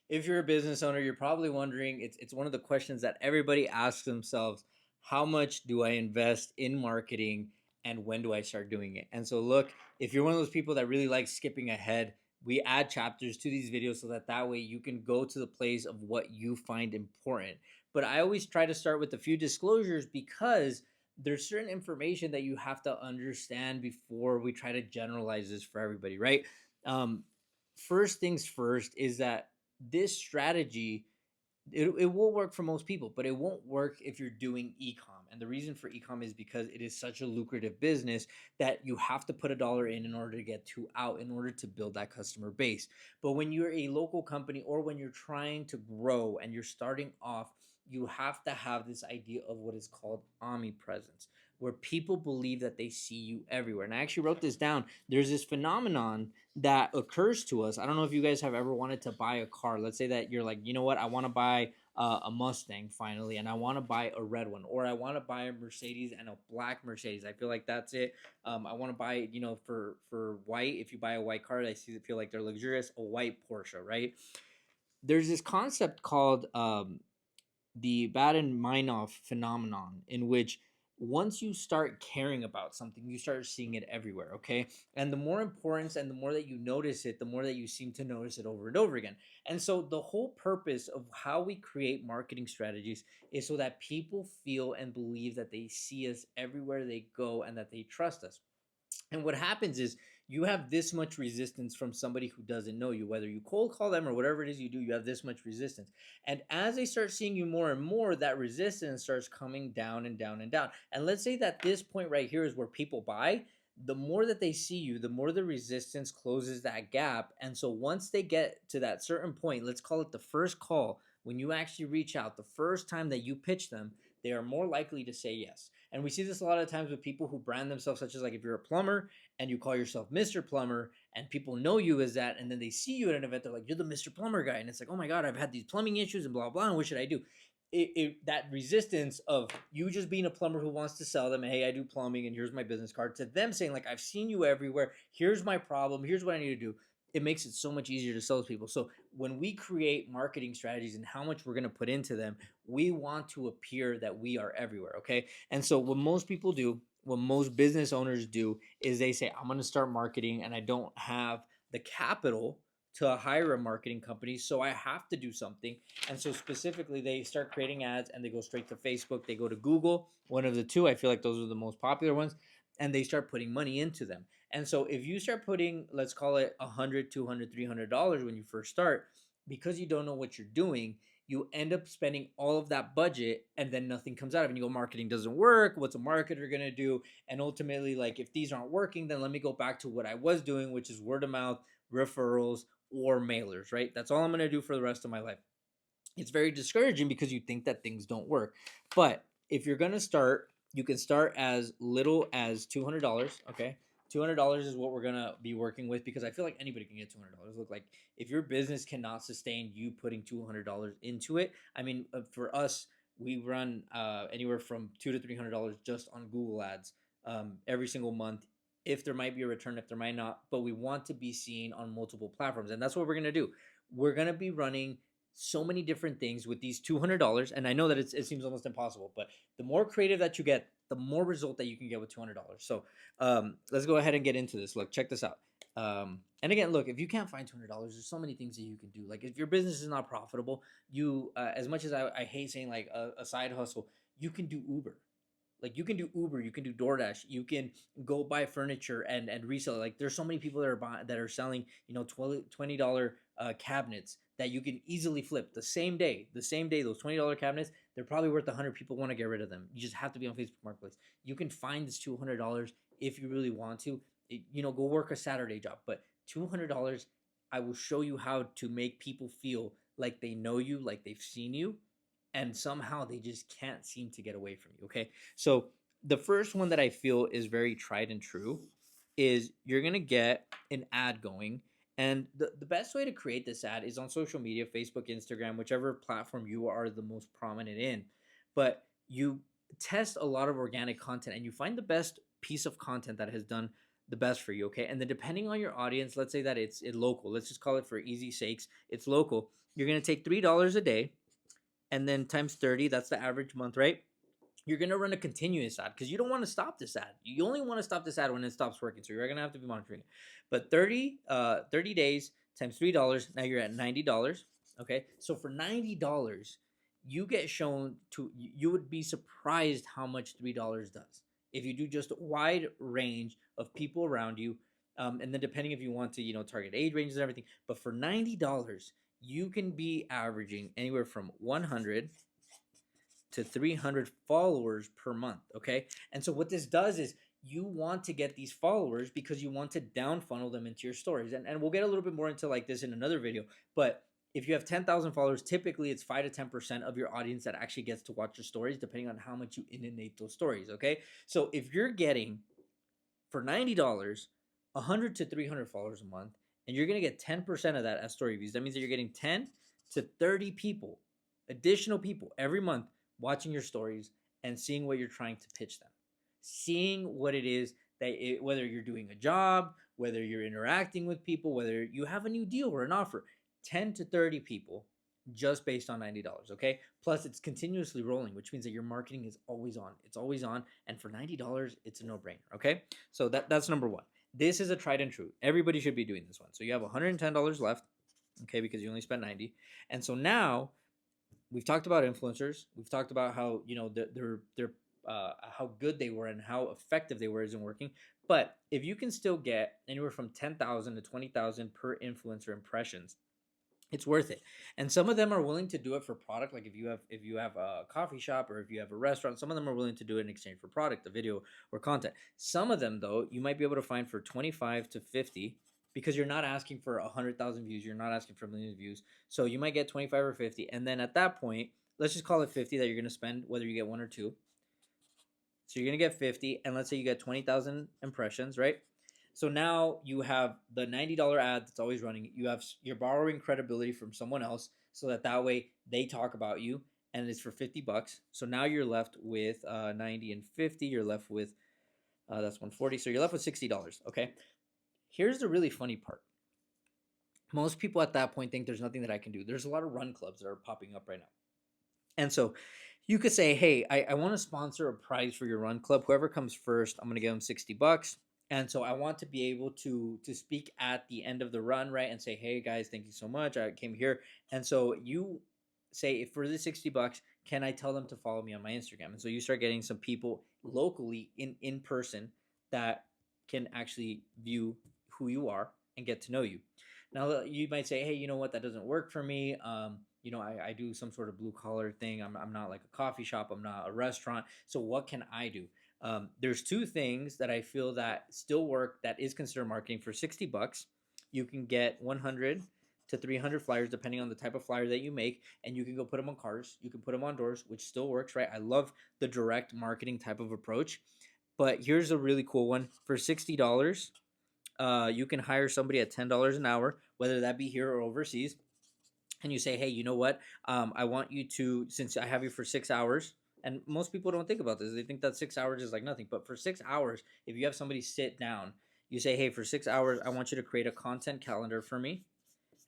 If you're a business owner, you're probably wondering, it's one of the questions that everybody asks themselves, how much do I invest in marketing and when do I start doing it? And so look, if you're one of those people that really like skipping ahead, we add chapters to these videos so that way you can go to the place of what you find important. But I always try to start with a few disclosures because there's certain information that you have to understand before we try to generalize this for everybody, right? Um, First things first is that this strategy, it will work for most people, but it won't work if you're doing ecom. And the reason for ecom is because it is such a lucrative business that you have to put a dollar in order to get two out in order to build that customer base. But when you're a local company or when you're trying to grow and you're starting off, you have to have this idea of what is called omnipresence, where people believe that they see you everywhere. And I actually wrote this down. There's this phenomenon that occurs to us. I don't know if you guys have ever wanted to buy a car. Let's say that you're like, you know what, I want to buy a Mustang finally, and I want to buy a red one, or I want to buy a Mercedes and a black Mercedes. I feel like that's it. I want to buy, for white. If you buy a white car, feel like they're luxurious. A white Porsche, right? There's this concept called the baader meinhof phenomenon, in which once you start caring about something, you start seeing it everywhere, okay? And the more importance and the more that you notice it, the more that you seem to notice it over and over again. And so the whole purpose of how we create marketing strategies is so that people feel and believe that they see us everywhere they go and that they trust us. And what happens is you have this much resistance from somebody who doesn't know you, whether you cold call them or whatever it is you do, you have this much resistance. And as they start seeing you more and more, that resistance starts coming down and down and down. And let's say that this point right here is where people buy. The more that they see you, the more the resistance closes that gap. And so once they get to that certain point, let's call it the first call, when you actually reach out, the first time that you pitch them, they are more likely to say yes. And we see this a lot of times with people who brand themselves, such as like if you're a plumber and you call yourself Mr. Plumber and people know you as that, and then they see you at an event, they're like, you're the Mr. Plumber guy. And it's like, oh my God, I've had these plumbing issues and blah, blah. And what should I do? That resistance of you just being a plumber who wants to sell them, hey, I do plumbing and here's my business card, to them saying, like, I've seen you everywhere. Here's my problem. Here's what I need to do. It makes it so much easier to sell to people. So when we create marketing strategies and how much we're going to put into them, we want to appear that we are everywhere. Okay. And so what most people do, what most business owners do, is they say, I'm going to start marketing and I don't have the capital to hire a marketing company, so I have to do something. And so specifically they start creating ads and they go straight to Facebook, they go to Google, one of the two. I feel like those are the most popular ones, and they start putting money into them. And so if you start putting, let's call it 100, 200, $300 when you first start, because you don't know what you're doing, you end up spending all of that budget and then nothing comes out of it. And you go, marketing doesn't work. What's a marketer going to do? And ultimately, like, if these aren't working, then let me go back to what I was doing, which is word of mouth, referrals, or mailers, right? That's all I'm going to do for the rest of my life. It's very discouraging because you think that things don't work. But if you're going to start, you can start as little as $200, okay? $200 is what we're going to be working with, because I feel like anybody can get $200. Look, like, if your business cannot sustain you putting $200 into it, I mean, for us, we run anywhere from $200 to $300 just on Google ads every single month. If there might be a return, if there might not, but we want to be seen on multiple platforms. And that's what we're going to do. We're going to be running so many different things with these $200. And I know that it seems almost impossible, but the more creative that you get, the more result that you can get with $200. So let's go ahead and get into this. Look, check this out. And again, look, if you can't find $200, there's so many things that you can do. Like, if your business is not profitable, as much as I hate saying like a side hustle, you can do Uber. Like, you can do Uber, you can do DoorDash, you can go buy furniture and resell it. Like, there's so many people that are that are selling, $20 cabinets that you can easily flip the same day. The same day, those $20 cabinets, they're probably worth 100. People want to get rid of them. You just have to be on Facebook Marketplace. You can find this $200 if you really want to. Go work a Saturday job, but $200, I will show you how to make people feel like they know you, like they've seen you, and somehow they just can't seem to get away from you. Okay. So the first one that I feel is very tried and true is you're going to get an ad going. And the best way to create this ad is on social media, Facebook, Instagram, whichever platform you are the most prominent in. But you test a lot of organic content and you find the best piece of content that has done the best for you. Okay. And then depending on your audience, let's say that it's local. Let's just call it, for easy sakes, it's local. you're going to take $3 a day, and then times 30, that's the average month, right? You're going to run a continuous ad because you don't want to stop this ad. You only want to stop this ad when it stops working. So you're going to have to be monitoring it. But 30 days times $3, now you're at $90. Okay. So for $90, you get shown to, you would be surprised how much $3 does. If you do just a wide range of people around you, and then depending if you want to, target age ranges and everything. But for $90, you can be averaging anywhere from 100 to 300 followers per month. Okay. And so what this does is you want to get these followers because you want to down funnel them into your stories. And we'll get a little bit more into like this in another video. But if you have 10,000 followers, typically it's 5 to 10% of your audience that actually gets to watch your stories, depending on how much you inundate those stories. Okay. So if you're getting for $90, 100 to 300 followers a month, and you're going to get 10% of that as story views, that means that you're getting 10 to 30 people, additional people every month watching your stories and seeing what you're trying to pitch them, seeing what it is whether you're doing a job, whether you're interacting with people, whether you have a new deal or an offer. 10 to 30 people just based on $90. Okay. Plus it's continuously rolling, which means that your marketing is always on. It's always on. And for $90, it's a no-brainer. Okay. So that's number one. This is a tried and true. Everybody should be doing this one. So you have $110 left. Okay. Because you only spent 90. And so now we've talked about influencers. We've talked about how, they're how good they were and how effective they were isn't working. But if you can still get anywhere from 10,000 to 20,000 per influencer impressions, it's worth it. And some of them are willing to do it for product. Like if you have a coffee shop or if you have a restaurant, some of them are willing to do it in exchange for product, a video or content. Some of them though, you might be able to find for 25 to 50 because you're not asking for 100,000 views. You're not asking for millions of views. So you might get 25 or 50. And then at that point, let's just call it 50 that you're going to spend, whether you get one or two. So you're going to get 50. And let's say you get 20,000 impressions, right? So now you have the $90 ad that's always running. You're borrowing credibility from someone else so that way they talk about you, and it's for $50. So now you're left with 90 and 50. You're left with that's 140. So you're left with $60. Okay. Here's the really funny part. Most people at that point think there's nothing that I can do. There's a lot of run clubs that are popping up right now. And so you could say, hey, I want to sponsor a prize for your run club. Whoever comes first, I'm going to give them $60. And so I want to be able to speak at the end of the run, right? And say, hey guys, thank you so much. I came here. And so you say, if for the $60, can I tell them to follow me on my Instagram? And so you start getting some people locally in person that can actually view who you are and get to know you. Now you might say, hey, you know what? That doesn't work for me. I do some sort of blue collar thing. I'm not like a coffee shop. I'm not a restaurant. So what can I do? There's two things that I feel that still work that is considered marketing. For $60, you can get 100 to 300 flyers depending on the type of flyer that you make, and you can go put them on cars. You can put them on doors, which still works, right? I love the direct marketing type of approach. But here's a really cool one. For $60, you can hire somebody at $10 an hour, whether that be here or overseas. And you say, hey, you know what? I want you to, since I have you for 6 hours, and most people don't think about this. They think that 6 hours is like nothing. But for 6 hours, if you have somebody sit down, you say, hey, for 6 hours, I want you to create a content calendar for me.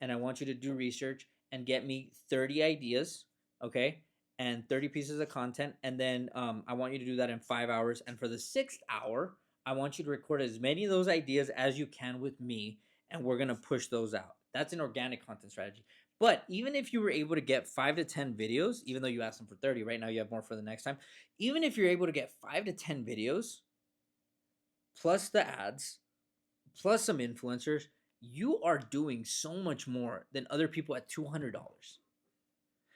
And I want you to do research and get me 30 ideas, okay? And 30 pieces of content. And then I want you to do that in 5 hours. And for the 6th hour, I want you to record as many of those ideas as you can with me. And we're going to push those out. That's an organic content strategy. But even if you were able to get 5 to 10 videos, even though you asked them for 30, right now you have more for the next time. Even if you're able to get 5 to 10 videos, plus the ads, plus some influencers, you are doing so much more than other people at $200.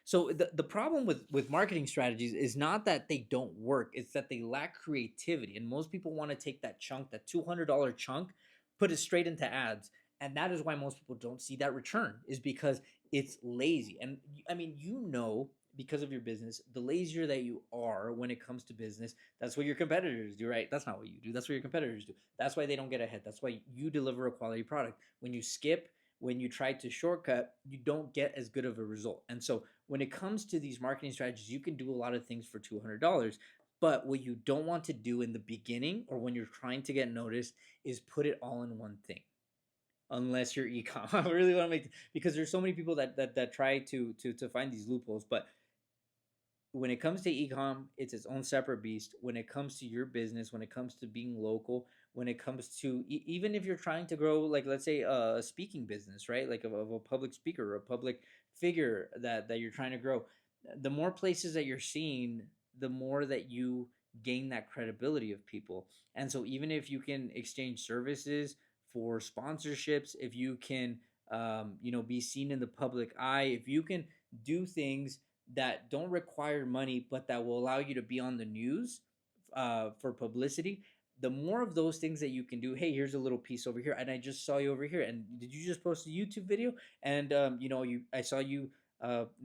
So the problem with marketing strategies is not that they don't work. It's that they lack creativity. And most people want to take that chunk, that $200 chunk, put it straight into ads. And that is why most people don't see that return, is because it's lazy. And I mean, because of your business, the lazier that you are when it comes to business, that's what your competitors do, right? That's not what you do. That's what your competitors do. That's why they don't get ahead. That's why you deliver a quality product. When you skip, when you try to shortcut, you don't get as good of a result. And so when it comes to these marketing strategies, you can do a lot of things for $200. But what you don't want to do in the beginning or when you're trying to get noticed is put it all in one thing. unless you're e-com. I really want to make, because there's so many people that try to find these loopholes, but when it comes to e-com, it's its own separate beast. When it comes to your business, when it comes to being local, when it comes to even if you're trying to grow, like let's say a speaking business, right? Like of a public speaker or a public figure that you're trying to grow, the more places that you're seeing, the more that you gain that credibility of people. And so even if you can exchange services for sponsorships, if you can be seen in the public eye, if you can do things that don't require money but that will allow you to be on the news for publicity, the more of those things that you can do. Hey, here's a little piece over here, and I just saw you over here, and did you just post a YouTube video? And I saw you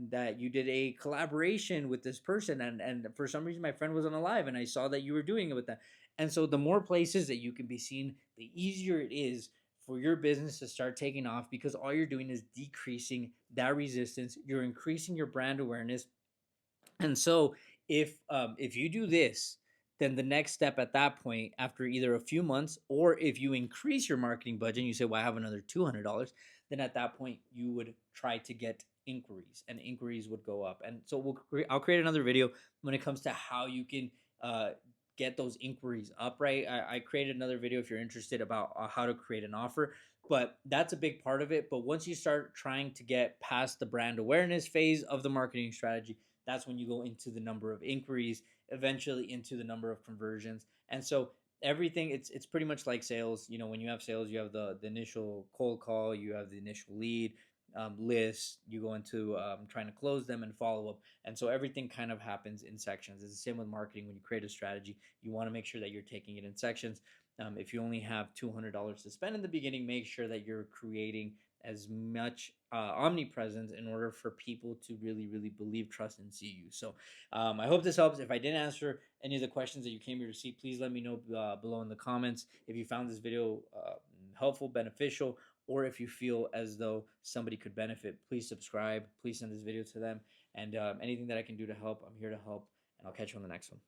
that you did a collaboration with this person, and for some reason my friend was on a live and I saw that you were doing it with that. And so the more places that you can be seen, the easier it is for your business to start taking off, because all you're doing is decreasing that resistance. You're increasing your brand awareness. And so if you do this, then the next step at that point, after either a few months, or if you increase your marketing budget and you say, well, I have another $200, then at that point you would try to get inquiries, and inquiries would go up. And so I'll create another video when it comes to how you can get those inquiries up, right? I created another video if you're interested about how to create an offer, but that's a big part of it. But once you start trying to get past the brand awareness phase of the marketing strategy, that's when you go into the number of inquiries, eventually into the number of conversions. And so everything, it's pretty much like sales. When you have sales, you have the initial cold call, you have the initial lead, list, you go into trying to close them and follow up. And so everything kind of happens in sections. It's the same with marketing. When you create a strategy, you want to make sure that you're taking it in sections. If you only have $200 to spend in the beginning, make sure that you're creating as much omnipresence in order for people to really, really believe, trust, and see you. So I hope this helps. If I didn't answer any of the questions that you came here to see, please let me know below in the comments. If you found this video helpful, beneficial, or if you feel as though somebody could benefit, please subscribe. Please send this video to them. And anything that I can do to help, I'm here to help. And I'll catch you on the next one.